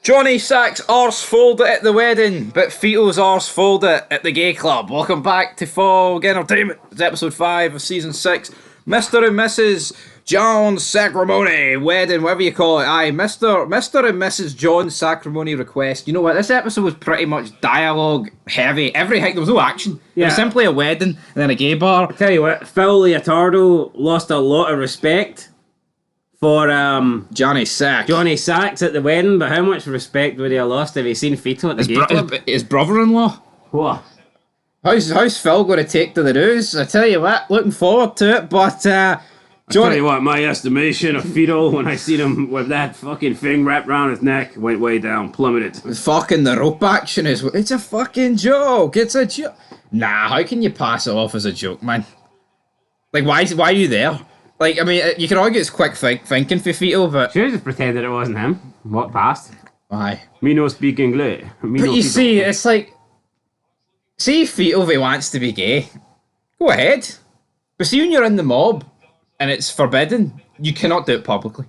Johnny Sack's arse folded at the wedding, but Feto's arse folded at the gay club. Welcome back to Fog Entertainment. It's episode 5 of season 6. Mr. and Mrs. John Sacrimoni wedding, whatever you call it. Aye, Mr. and Mrs. John Sacrimoni request. You know what? This episode was pretty much dialogue heavy. Everything, there was no action. It was simply a wedding and then a gay bar. I tell you what, Phil Leotardo lost a lot of respect for Johnny Sack. Johnny Sacks at the wedding, but how much respect would he have lost if he seen Feto at the gay club? His brother-in-law. What? How's Phil going to take to the news? I tell you what, looking forward to it, but I tell you what, my estimation of Feto when I seen him with that fucking thing wrapped around his neck went way down, plummeted. Fucking the rope action it's a fucking joke. It's a joke. Nah, how can you pass it off as a joke, man? Like, why are you there? Like, I mean, you can argue it's quick thinking for Feto, but... Should have just pretended it wasn't him. Walked past. Aye. Me no speak English. But you see, it's like... See if Feto, if he wants to be gay, go ahead. But see when you're in the mob, and it's forbidden, you cannot do it publicly.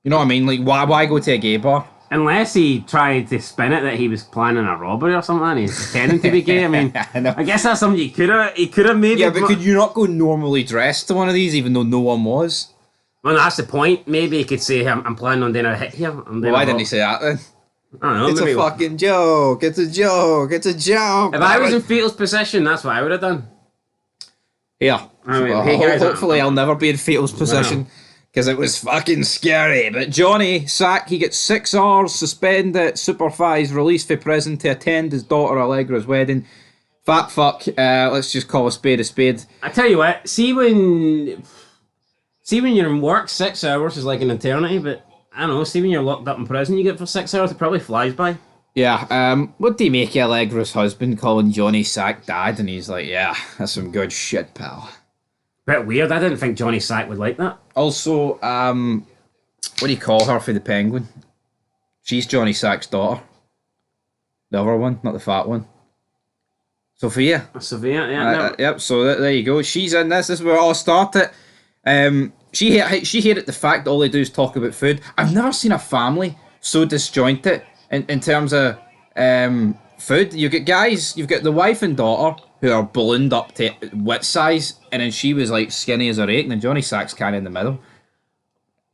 You know what I mean? Like, why go to a gay bar? Unless he tried to spin it that he was planning a robbery or something and he's pretending to be gay. I mean, I guess that's something he could have maybe... Yeah, but could you not go normally dressed to one of these even though no one was? Well, that's the point. Maybe he could say, I'm planning on doing a hit here. Well, why didn't he say that then? I don't know. It's a fucking joke. It's a joke. It's a joke. If I was in Feto's position, that's what I would have done. Yeah. I mean, Hopefully I'll never be in Feto's position. Because it was fucking scary. But Johnny Sack, he gets 6 hours suspended, supervised, released from prison to attend his daughter Allegra's wedding. Fat fuck. Let's just call a spade a spade. I tell you what, see when you're in work, 6 hours is like an eternity, but I don't know, see when you're locked up in prison, you get for 6 hours, it probably flies by. Yeah, what do you make of Allegra's husband calling Johnny Sack dad? And he's like, yeah, that's some good shit, pal. Bit weird, I didn't think Johnny Sack would like that. Also, what do you call her for the Penguin? She's Johnny Sack's daughter. The other one, not the fat one. Sophia. Sophia, yeah. Yep, so there you go. She's in this. This is where it all started. She hated the fact that all they do is talk about food. I've never seen a family so disjointed in terms of food. You get guys, you've got the wife and daughter who are ballooned up to wit size, and then she was like skinny as a rake, and then Johnny Sack's kind of in the middle.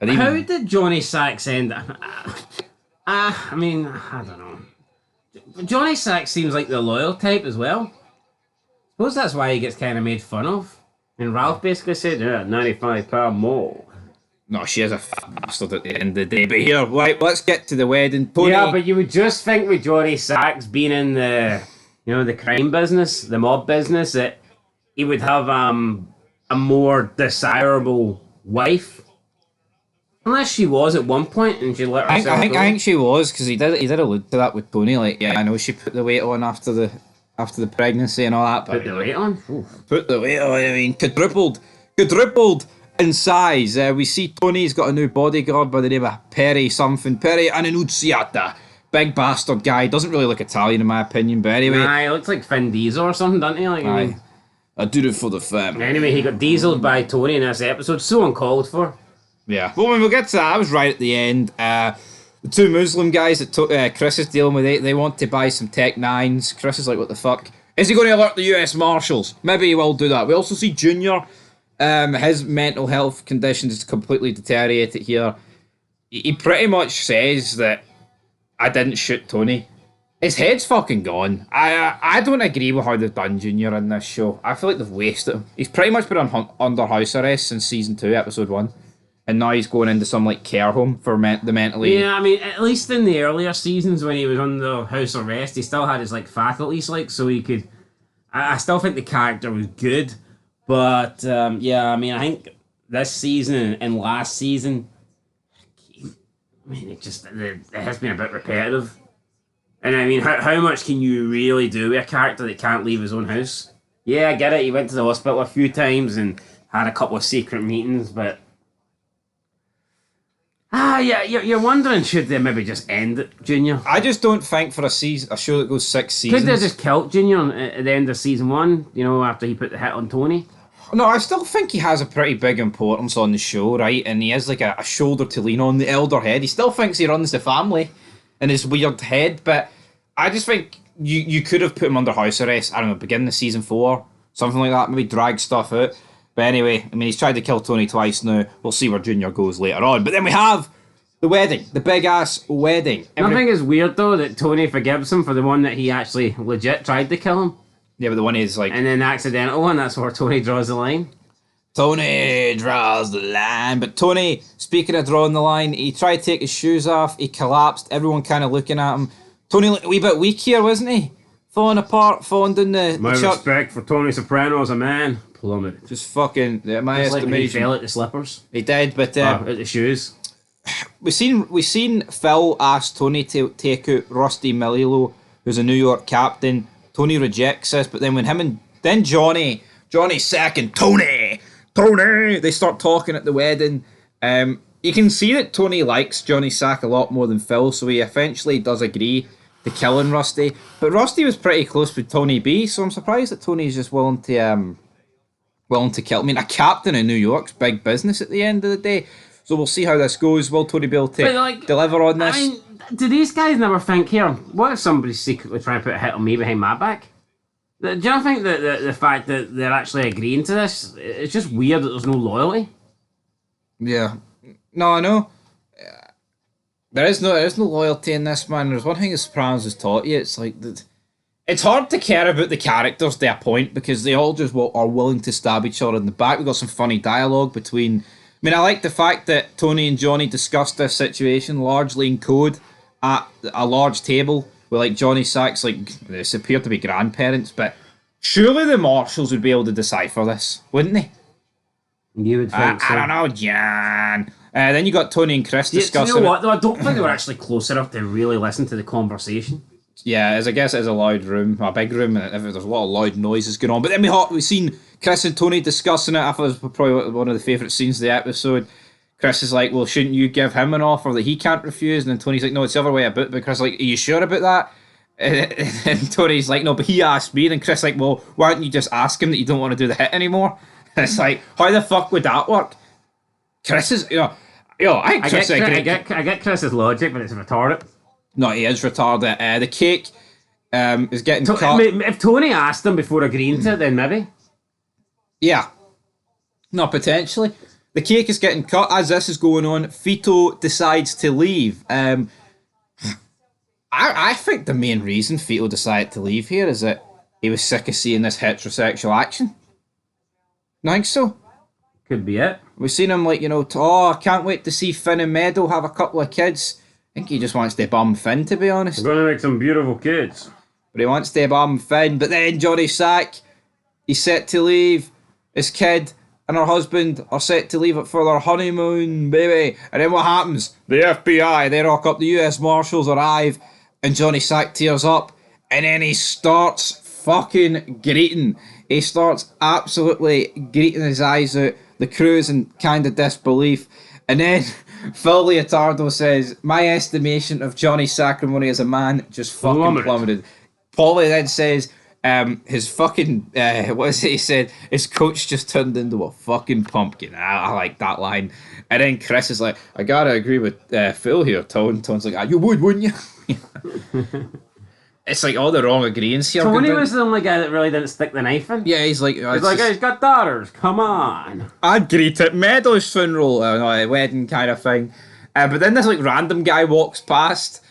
How did Johnny Sacks end up? I mean, I don't know. Johnny Sacks seems like the loyal type as well. I suppose that's why he gets kind of made fun of. And Ralph basically said, yeah, £95 more. No, she is a bastard at the end of the day. But here, right, let's get to the wedding. Tony. Yeah, but you would just think with Johnny Sacks being in the, the crime business, the mob business, that he would have a more desirable wife. Unless she was at one point and she let herself I go. think she was, because he did allude to that with Tony. Like, yeah, I know she put the weight on after the pregnancy and all that. But put the weight on? Oof. Put the weight on, I mean, quadrupled in size. We see Tony's got a new bodyguard by the name of Perry Annunziata. Big bastard guy. Doesn't really look Italian in my opinion, but anyway. Nah, he looks like Vin Diesel or something, doesn't he? Like, aye. I do it for the family. Anyway, he got dieseled by Tony in this episode. So uncalled for. Yeah. But when we'll get to that, I was right at the end. The two Muslim guys that Chris is dealing with, they want to buy some Tech 9s. Chris is like, what the fuck? Is he going to alert the US Marshals? Maybe he will do that. We also see Junior. His mental health condition is completely deteriorated here. He pretty much says that I didn't shoot Tony. His head's fucking gone. I don't agree with how they've done Junior in this show. I feel like they've wasted him. He's pretty much been under house arrest since season 2, episode 1. And now he's going into some like care home for the mentally... Yeah, I mean, at least in the earlier seasons when he was under house arrest, he still had his like faculties, like, so he could... I still think the character was good, but yeah, I mean, I think this season and last season, I mean, it has been a bit repetitive. And I mean, how much can you really do with a character that can't leave his own house? Yeah, I get it, he went to the hospital a few times and had a couple of secret meetings, but... yeah, you're wondering, should they maybe just end it, Junior? I just don't think for a show that goes 6 seasons... Could they just killed Junior at the end of season 1, after he put the hit on Tony? No, I still think he has a pretty big importance on the show, right? And he is like a shoulder to lean on, the elder head. He still thinks he runs the family in his weird head, but I just think you could have put him under house arrest, I don't know, beginning of season 4, something like that, maybe drag stuff out. But anyway, I mean, he's tried to kill Tony twice now. We'll see where Junior goes later on. But then we have the wedding, the big ass wedding. I think it's weird though that Tony forgives him for the one that he actually legit tried to kill him. Yeah, but the one is like... And then the accidental one, that's where Tony draws the line. Tony draws the line. But Tony, speaking of drawing the line, he tried to take his shoes off. He collapsed. Everyone kind of looking at him. Tony looked a wee bit weak here, wasn't he? Falling apart, falling down the My respect for Tony Soprano as a man plummeted. Just fucking... my Just like when he estimation. fell at the slippers. He did, but... At the shoes. We seen Phil ask Tony to take out Rusty Mililo, who's a New York captain. Tony rejects this, but then then Johnny Sack and Tony, they start talking at the wedding. You can see that Tony likes Johnny Sack a lot more than Phil, so he eventually does agree to killing Rusty. But Rusty was pretty close with Tony B, so I'm surprised that Tony's just willing to kill. I mean, a captain in New York's big business at the end of the day. So we'll see how this goes. Will Tony be able to deliver on this? I mean, do these guys never think here, what if somebody's secretly trying to put a hit on me behind my back? Do you not think that the fact that they're actually agreeing to this, it's just weird that there's no loyalty? Yeah. No, I know. There is no loyalty in this, man. There's one thing the Sopranos has taught you. It's like it's hard to care about the characters to a point because they all just are willing to stab each other in the back. We've got some funny dialogue between... I mean, I like the fact that Tony and Johnny discussed this situation largely in code at a large table with like Johnny Sack's they appear to be grandparents, but surely the marshals would be able to decipher this, wouldn't they? You would think so. I don't know, Jan. Then you got Tony and Chris discussing. You know what? Though I don't think they were actually close enough to really listen to the conversation. Yeah, as I guess it is a loud room, a big room, and there's a lot of loud noises going on. But then we've seen Chris and Tony discussing it. I thought it was probably one of the favourite scenes of the episode. Chris is like, well, shouldn't you give him an offer that he can't refuse? And then Tony's like, no, it's the other way about. But Chris is like, are you sure about that? And Tony's like, no, but he asked me. And Chris is like, well, why don't you just ask him that you don't want to do the hit anymore? And it's like, how the fuck would that work? Chris is, I get Chris's logic, but it's retarded. No, he is retarded. The cake is getting cut. If Tony asked him before agreeing to it, then maybe. Yeah. No, potentially. The cake is getting cut. As this is going on, Fito decides to leave. I think the main reason Fito decided to leave here is that he was sick of seeing this heterosexual action. You think so? Could be it. We've seen him I can't wait to see Finn and Meadow have a couple of kids. I think he just wants to bum Finn, to be honest. We're going to make some beautiful kids. But he wants to bum Finn. But then Johnny Sack, he's set to leave. His kid and her husband are set to leave it for their honeymoon, baby. And then what happens? The FBI, they rock up, the US Marshals arrive, and Johnny Sack tears up, and then he starts fucking greeting. He starts absolutely greeting his eyes out. The crew's in kind of disbelief. And then Phil Leotardo says, my estimation of Johnny Sacrimoni as a man just fucking plummeted. Paulie then says, his fucking, what is it he said? His coach just turned into a fucking pumpkin. I like that line. And then Chris is like, I gotta agree with Phil here, Tone. Tone's like, you would, wouldn't you? It's like all the wrong agreements here. Tony was the only guy that really didn't stick the knife in. Yeah, he's like, he's got daughters. Come on. I'd greet at Meadows' funeral, a wedding kind of thing. But then this random guy walks past,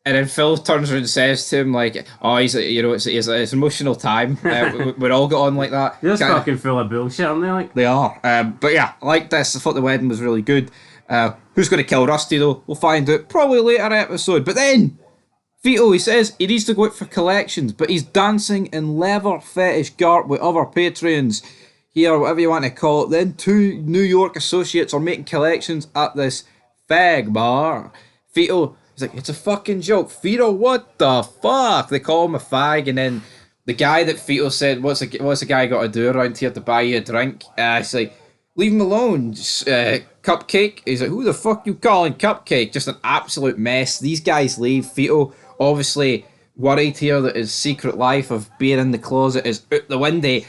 and then Phil turns around and says to him he's it's emotional time. We're all got on like that. They're just fucking full of bullshit, aren't they? They are. But yeah, I like this. I thought the wedding was really good. Who's going to kill Rusty though? We'll find out probably later episode. But then Vito, he says he needs to go out for collections, but he's dancing in leather fetish garb with other patrons here, whatever you want to call it. Then 2 New York associates are making collections at this fag bar. Vito, he's like, it's a fucking joke. Vito, what the fuck? They call him a fag, and then the guy that Vito said, what's the guy got to do around here to buy you a drink? He's like, leave him alone. Just, Cupcake. He's like, who the fuck you calling Cupcake? Just an absolute mess. These guys leave. Vito, obviously worried here that his secret life of being in the closet is out the window.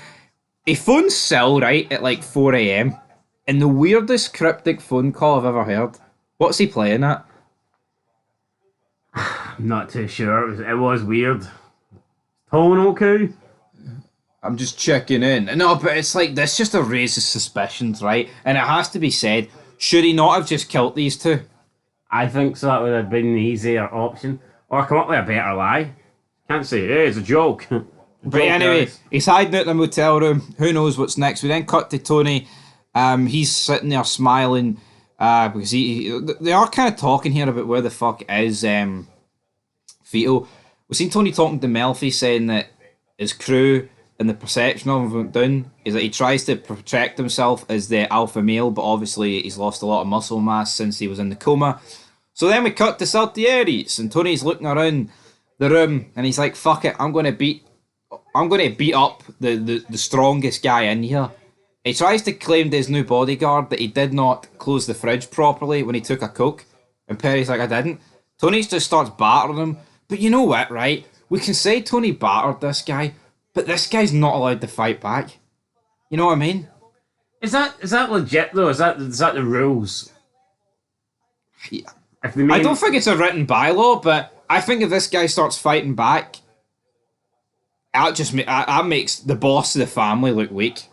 He phones Sil, right, at like 4 a.m. And the weirdest cryptic phone call I've ever heard. What's he playing at? I'm not too sure. It was weird. Tone okay? I'm just checking in. No, but it's like, this just raises suspicions, right? And it has to be said, should he not have just killed these two? I think so. That would have been the easier option. Or come up with a better lie. Can't say, hey, it's a joke. But anyway, he's hiding out in the motel room. Who knows what's next? We then cut to Tony. He's sitting there smiling because they are kind of talking here about where the fuck is Vito. We've seen Tony talking to Melfi saying that his crew and the perception of him went down is that he tries to project himself as the alpha male, but obviously he's lost a lot of muscle mass since he was in the coma. So then we cut to Saltieres, and Tony's looking around the room, and he's like, "Fuck it, I'm going to beat up the strongest guy in here." He tries to claim to his new bodyguard that he did not close the fridge properly when he took a Coke, and Perry's like, "I didn't." Tony just starts battering him, but you know what, right? We can say Tony battered this guy, but this guy's not allowed to fight back. You know what I mean? Is that legit though? Is that the rules? Yeah. If the main... I don't think it's a written bylaw, but I think if this guy starts fighting back, that makes the boss of the family look weak.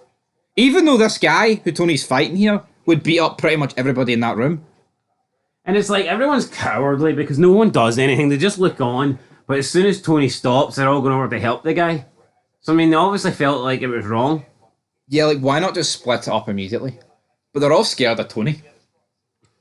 Even though this guy who Tony's fighting here would beat up pretty much everybody in that room. And it's like everyone's cowardly because no one does anything. They just look on. But as soon as Tony stops, they're all going over to help the guy. So I mean, they obviously felt like it was wrong. Yeah, like why not just split it up immediately? But they're all scared of Tony.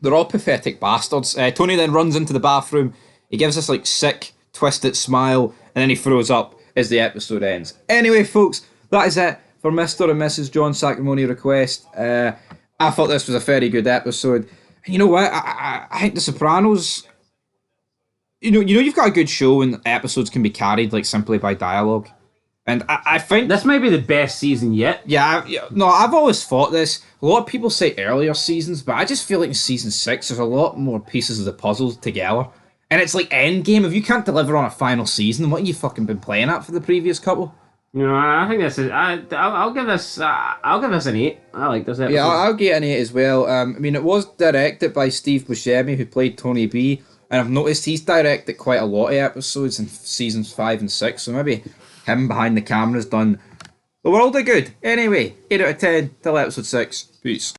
They're all pathetic bastards. Tony then runs into the bathroom. He gives this like sick, twisted smile, and then he throws up as the episode ends. Anyway, folks, that is it for Mr. and Mrs. John Sacrimoni Request. I thought this was a very good episode. And you know what? I think The Sopranos. You know, you've got a good show when episodes can be carried like simply by dialogue. And I think this might be the best season yet. Yeah, I've always thought this. A lot of people say earlier seasons, but I just feel like in season 6, there's a lot more pieces of the puzzle together. And it's like Endgame. If you can't deliver on a final season, what have you fucking been playing at for the previous couple? You know, I think this is. I'll give this. I'll give this an 8. I like this episode. Yeah, I'll get an 8 as well. I mean, it was directed by Steve Buscemi, who played Tony B, and I've noticed he's directed quite a lot of episodes in seasons 5 and 6. So maybe him behind the camera's done the world of good. Anyway, 8 out of 10 till episode 6. Peace.